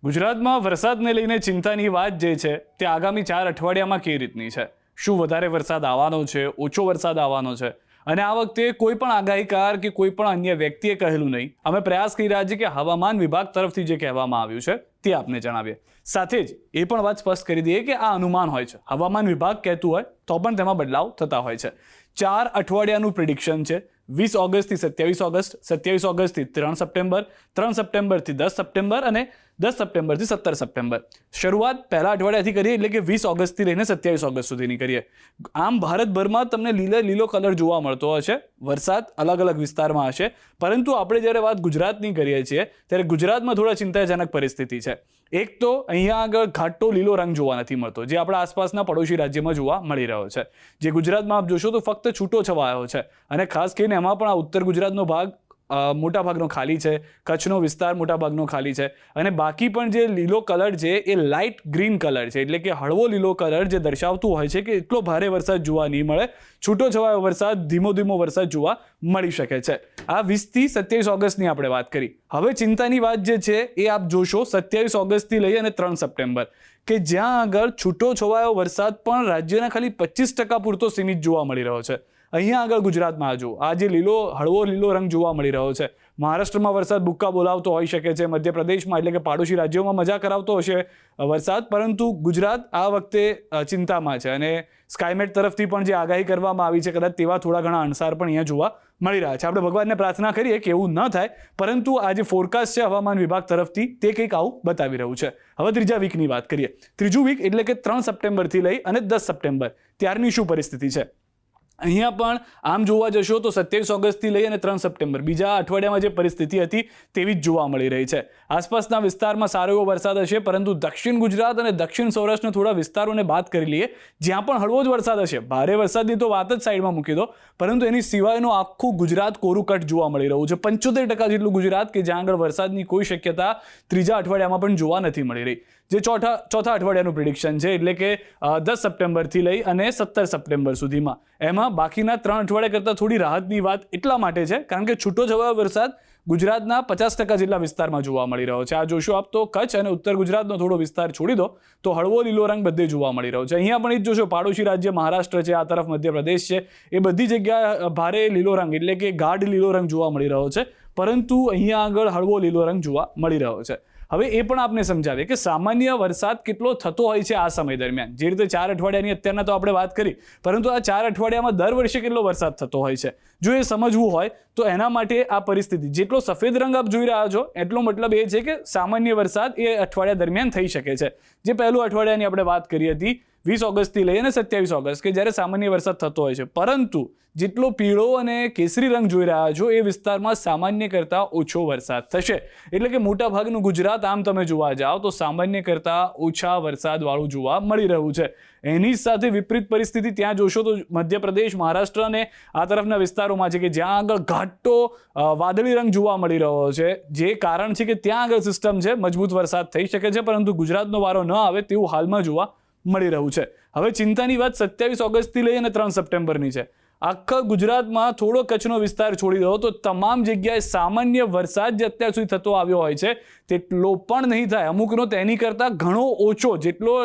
ગુજરાતમાં વરસાદને લઈને ચિંતાની વાત જે છે તે આગામી 4 અઠવાડિયામાં કેવી રીતની છે? શું વધારે વરસાદ આવવાનો છે, ઓછો વરસાદ આવવાનો છે? અને આ વખતે કોઈ પણ આગાહીકાર કે કોઈ પણ અન્ય વ્યક્તિએ કહેલું નહીં. અમે પ્રયાસ કરી રહ્યા છીએ કે હવામાન વિભાગ તરફથી જે કહેવામાં આવ્યું છે તે આપને જણાવીએ. સાથે જ એ પણ વાત સ્પષ્ટ કરી દઈએ કે આ અનુમાન હોય છે. હવામાન વિભાગ કહેતું હોય તો પણ તેમાં બદલાવ થતા હોય છે. 4 અઠવાડિયાનું પ્રિડિક્શન છે. 20 ઓગસ્ટથી 27 ઓગસ્ટ, 27 ઓગસ્ટથી 3 સપ્ટેમ્બર, 3 સપ્ટેમ્બરથી 10 સપ્ટેમ્બર અને 10 સપ્ટેમ્બરથી 17 સપ્ટેમ્બર. શરૂઆત પહેલા અઠવાડિયાથી કરીએ એટલે કે 20 ઓગસ્ટથી લઈને 27 ઓગસ્ટ સુધીની કરીએ. આમ ભારતભરમાં તમને લીલો કલર જોવા મળતો હશે. વરસાદ અલગ અલગ વિસ્તારમાં હશે, પરંતુ આપણે જ્યારે વાત ગુજરાતની કરીએ છીએ ત્યારે ગુજરાતમાં થોડા ચિંતાજનક પરિસ્થિતિ છે. એક તો અહીંયા આગળ ઘાટો લીલો રંગ જોવા નથી મળતો, જે આપણા આસપાસના પડોશી રાજ્યમાં જોવા મળી રહ્યો છે. જે ગુજરાતમાં આપ જોશો તો ફક્ત છૂટો છવાયો છે, અને ખાસ કરીને એમાં પણ આ ઉત્તર ગુજરાતનો ભાગ મોટા ભાગનો ખાલી છે, કચ્છનો વિસ્તાર મોટા ભાગનો ખાલી છે, અને બાકી પણ જે લીલો કલર છે એ લાઇટ ગ્રીન કલર છે, એટલે કે હળવો લીલો કલર, જે દર્શાવતું હોય છે કે એટલો ભારે વરસાદ જોવા નહીં મળે. છૂટો છવાયો વરસાદ, ધીમો વરસાદ જોવા મળી શકે છે. આ 20થી 27 ઓગસ્ટની આપણે વાત કરી. હવે ચિંતાની વાત જે છે એ આપ જોશો 27 ઓગસ્ટથી લઈ અને 3 સપ્ટેમ્બર, કે જ્યાં આગળ છૂટો છવાયો વરસાદ પણ રાજ્યના ખાલી 25% પૂરતો સીમિત જોવા મળી રહ્યો છે. અહીંયા આગળ ગુજરાતમાં જો આ જે હળવો લીલો રંગ જોવા મળી રહ્યો છે. મહારાષ્ટ્રમાં વરસાદ બુક્કા બોલાવતો હોઈ શકે છે, મધ્યપ્રદેશમાં એટલે કે પાડોશી રાજ્યોમાં મજા કરાવતો હશે વરસાદ, પરંતુ ગુજરાત આ વખતે ચિંતામાં છે. અને સ્કાયમેટ તરફથી પણ જે આગાહી કરવામાં આવી છે, કદાચ તેવા થોડા ઘણા અણસાર પણ અહીંયા જોવા મળી રહ્યા છે. આપણે ભગવાનને પ્રાર્થના કરીએ કે એવું ન થાય, પરંતુ આ જે ફોરકાસ્ટ છે હવામાન વિભાગ તરફથી તે કંઈક આવું બતાવી રહ્યું છે. હવે ત્રીજા વીકની વાત કરીએ. ત્રીજું વીક એટલે કે 3 સપ્ટેમ્બરથી લઈ અને 10 સપ્ટેમ્બર, ત્યારની શું પરિસ્થિતિ છે? અહીંયા પણ આમ જોવા જશો તો 27 ઓગસ્ટથી લઈ અને 3 સપ્ટેમ્બર, બીજા અઠવાડિયામાં જે પરિસ્થિતિ હતી તેવી જ જોવા મળી રહી છે. આસપાસના વિસ્તારમાં સારો એવો વરસાદ હશે, પરંતુ દક્ષિણ ગુજરાત અને દક્ષિણ સૌરાષ્ટ્રના થોડા વિસ્તારોને બાદ કરી લઈએ જ્યાં પણ હળવો જ વરસાદ હશે. ભારે વરસાદની તો વાત જ સાઈડમાં મૂકી દો, પરંતુ એની સિવાયનું આખું ગુજરાત કોરું કટ જોવા મળી રહ્યું છે. 75% જેટલું ગુજરાત કે જ્યાં આગળ વરસાદની કોઈ શક્યતા ત્રીજા અઠવાડિયામાં પણ જોવા નથી મળી રહી. જે ચોથા અઠવાડિયાનું પ્રિડિક્શન છે, એટલે કે 10 સપ્ટેમ્બરથી લઈ અને 17 સપ્ટેમ્બર સુધીમાં, એમાં બાકીના 3 અઠવાડિયા કરતાં થોડી રાહતની વાત એટલા માટે છે કારણ કે છૂટો છવાયો વરસાદ ગુજરાતના 50% જેટલા વિસ્તારમાં જોવા મળી રહ્યો છે. આ જોશો આપ તો કચ્છ અને ઉત્તર ગુજરાતનો થોડો વિસ્તાર છોડી દો તો હળવો લીલો રંગ બધે જોવા મળી રહ્યો છે. અહીંયા પણ એ જ જોશો, પાડોશી રાજ્ય મહારાષ્ટ્ર છે, આ તરફ મધ્યપ્રદેશ છે, એ બધી જગ્યાએ ભારે લીલો રંગ એટલે કે ગાઢ લીલો રંગ જોવા મળી રહ્યો છે, પરંતુ અહીંયા આગળ હળવો લીલો રંગ જોવા મળી રહ્યો છે. હવે એ પણ આપને સમજાવીએ કે સામાન્ય વરસાદ કેટલો થતો હોય છે આ સમય દરમિયાન. જે રીતે 4 અઠવાડિયાની અત્યારના તો આપણે વાત કરી, પરંતુ આ 4 અઠવાડિયામાં દર વર્ષે કેટલો વરસાદ થતો હોય છે, જો એ સમજવું હોય તો એના માટે આ પરિસ્થિતિ, જેટલો સફેદ રંગ આપ જોઈ રહ્યા છો એટલો મતલબ એ છે કે સામાન્ય વરસાદ એ અઠવાડિયા દરમિયાન થઈ શકે છે. જે પહેલું અઠવાડિયાની આપણે વાત કરી હતી 20 ઓગસ્ટથી લઈ અને 27 ઓગસ્ટ, કે જ્યારે સામાન્ય વરસાદ થતો હોય છે, પરંતુ જેટલો પીળો અને કેસરી રંગ જોઈ રહ્યા છો એ વિસ્તારમાં સામાન્ય કરતાં ઓછો વરસાદ થશે. એટલે કે મોટા ભાગનું ગુજરાત આમ તમે જોવા જાઓ તો સામાન્ય કરતાં ઓછા વરસાદવાળું જોવા મળી રહ્યું છે. એની સાથે વિપરીત પરિસ્થિતિ ત્યાં જોશો તો મધ્યપ્રદેશ, મહારાષ્ટ્ર અને આ તરફના વિસ્તારોમાં છે, કે જ્યાં આગળ ઘાટો વાદળી રંગ જોવા મળી રહ્યો છે. જે કારણ છે કે ત્યાં આગળ સિસ્ટમ છે, મજબૂત વરસાદ થઈ શકે છે, પરંતુ ગુજરાતનો વારો ન આવે તેવું હાલમાં જોવા મળી રહ્યું છે. હવે ચિંતાની વાત 27 ઓગસ્ટથી લઈ અને 3 સપ્ટેમ્બરની છે. આખા ગુજરાતમાં થોડો કચ્છનો વિસ્તાર છોડી દો તો તમામ જગ્યાએ સામાન્ય વરસાદ જે અત્યાર સુધી થતો આવ્યો હોય છે તેટલો પણ નહીં થાય. અમુકનો તેની કરતાં ઘણો ઓછો, જેટલો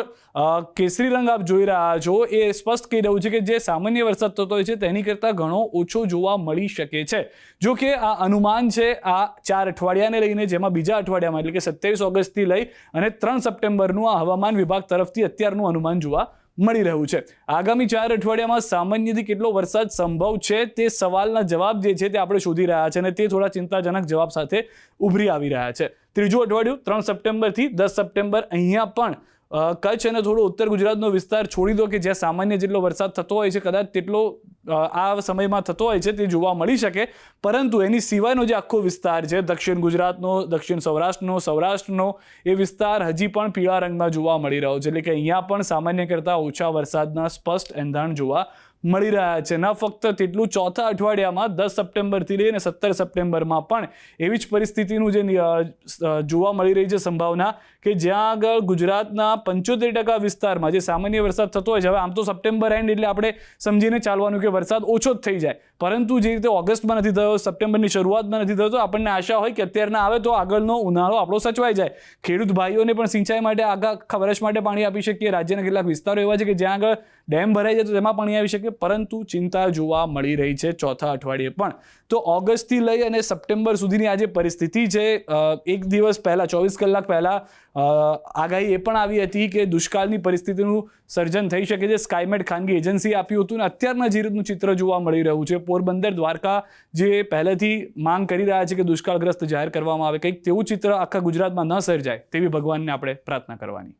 કેસરી રંગ આપ જોઈ રહ્યા છો એ સ્પષ્ટ કહી રહ્યું છે કે જે સામાન્ય વરસાદ થતો હોય છે તેની કરતાં ઘણો ઓછો જોવા મળી શકે છે. જો કે આ અનુમાન છે આ 4 અઠવાડિયાને લઈને, જેમાં બીજા અઠવાડિયામાં એટલે કે 27 ઓગસ્ટથી લઈ અને 3 સપ્ટેમ્બરનું આ હવામાન વિભાગ તરફથી અત્યારનું અનુમાન જોવા મળી રહ્યું છે. આગામી 4 અઠવાડિયામાં સામાન્યથી કેટલો વરસાદ સંભવ છે તે સવાલના જવાબ જે છે તે આપણે શોધી રહ્યા છે, અને તે થોડા ચિંતાજનક જવાબ સાથે ઉભરી આવી રહ્યા છે. ત્રીજું અઠવાડિયું 3 સપ્ટેમ્બરથી 10 સપ્ટેમ્બર, અહીંયા પણ કચ્છ અને થોડો ઉત્તર ગુજરાતનો વિસ્તાર છોડી દો કે જ્યાં સામાન્ય જેટલો વરસાદ થતો હોય છે કદાચ તેટલો આ સમયમાં થતો હોય છે તે જોવા મળી શકે, પરંતુ એની સિવાયનો જે આખો વિસ્તાર છે દક્ષિણ ગુજરાતનો, દક્ષિણ સૌરાષ્ટ્રનો એ વિસ્તાર હજી પણ પીળા રંગમાં જોવા મળી રહ્યો છે. એટલે કે અહીંયા પણ સામાન્ય કરતાં ઓછા વરસાદના સ્પષ્ટ એંધાણ જોવા મળી રહ્યા છે. ન ફક્ત તેટલું ચોથા અઠવાડિયામાં 10 સપ્ટેમ્બરથી લઈને 17 સપ્ટેમ્બરમાં પણ એવી જ પરિસ્થિતિનું જે જોવા મળી રહી છે સંભાવના, કે જ્યાં આગળ ગુજરાતના 75% વિસ્તારમાં જે સામાન્ય વરસાદ થતો હોય છે. હવે આમ તો સપ્ટેમ્બર એન્ડ એટલે આપણે સમજીને ચાલવાનું કે વરસાદ ઓછો જ થઈ જાય, પરંતુ જે રીતે ઓગસ્ટમાં નથી થયો, સપ્ટેમ્બરની શરૂઆતમાં નથી થયો, તો આપણને આશા હોય કે અત્યારના આવે તો આગળનો ઉનાળો આપણો સચવાઈ જાય. ખેડૂત ભાઈઓને પણ સિંચાઈ માટે આખા વર્ષ માટે પાણી આપી શકીએ. રાજ્યના કેટલાક વિસ્તારો એવા છે કે જ્યાં આગળ ડેમ ભરાઈ જાય તો તેમાં પાણી આવી શકે, પરંતુ ચિંતા જોવા મળી રહી છે ચોથા અઠવાડિયે પણ. તો ઓગસ્ટથી લઈ અને સપ્ટેમ્બર સુધીની આ જે પરિસ્થિતિ છે, એક દિવસ પહેલા 24 કલાક પહેલા આગાહી એ પણ આવી હતી કે દુષ્કાળની પરિસ્થિતિનું સર્જન થઈ શકે છે. સ્કાયમેટ ખાનગી એજન્સીએ આપ્યું હતું, અને અત્યારના જે રીતનું ચિત્ર જોવા મળી રહ્યું છે, પોરબંદર, દ્વારકા જે પહેલેથી માંગ કરી રહ્યા છે કે દુષ્કાળગ્રસ્ત જાહેર કરવામાં આવે, કંઈક તેવું ચિત્ર આખા ગુજરાતમાં ન સર્જાય તેવી ભગવાનને આપણે પ્રાર્થના કરવાની.